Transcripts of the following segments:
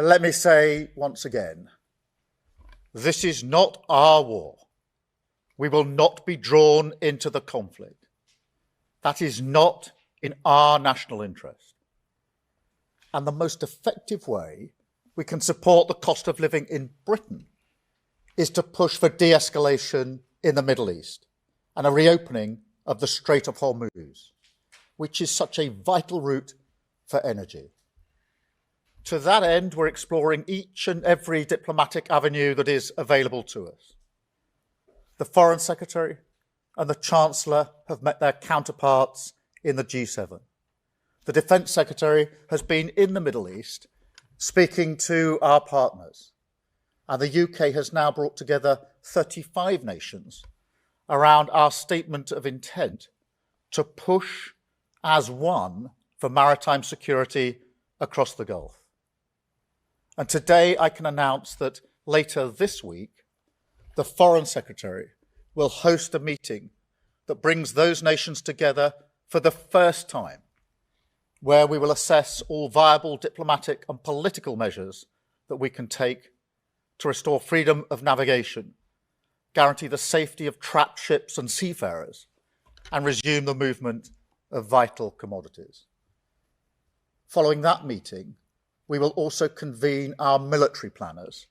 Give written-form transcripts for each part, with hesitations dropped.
Let me say once again, this is not our war. We will not be drawn into the conflict. That is not in our national interest. And the most effective way we can support the cost of living in Britain is to push for de-escalation in the Middle East and a reopening of the Strait of Hormuz, which is such a vital route for energy. To that end, we're exploring each and every diplomatic avenue that is available to us. The Foreign Secretary and the Chancellor have met their counterparts in the G7. The Defence Secretary has been in the Middle East speaking to our partners. And the UK has now brought together 35 nations around our statement of intent to push as one for maritime security across the Gulf. And today I can announce that later this week, the Foreign Secretary will host a meeting that brings those nations together for the first time, where we will assess all viable diplomatic and political measures that we can take to restore freedom of navigation, guarantee the safety of trapped ships and seafarers, and resume the movement of vital commodities. Following that meeting, we will also convene our military planners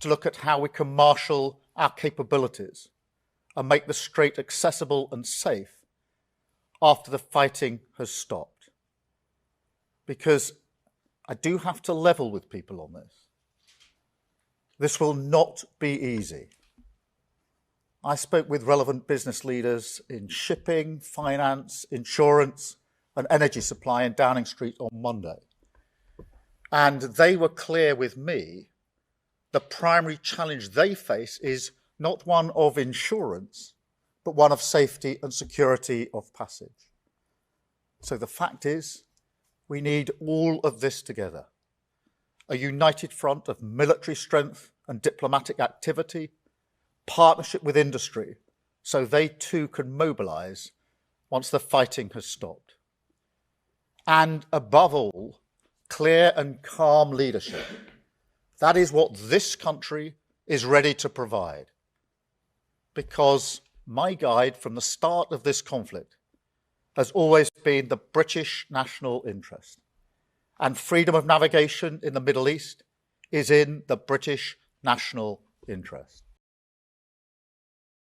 to look at how we can marshal our capabilities and make the Strait accessible and safe after the fighting has stopped. Because I do have to level with people on this. This will not be easy. I spoke with relevant business leaders in shipping, finance, insurance, and energy supply in Downing Street on Monday. And they were clear with me the primary challenge they face is not one of insurance, but one of safety and security of passage. So the fact is, we need all of this together. A united front of military strength and diplomatic activity, partnership with industry, so they too can mobilise once the fighting has stopped. And above all, clear and calm leadership. That is what this country is ready to provide. Because my guide from the start of this conflict has always been the British national interest. And freedom of navigation in the Middle East is in the British national interest.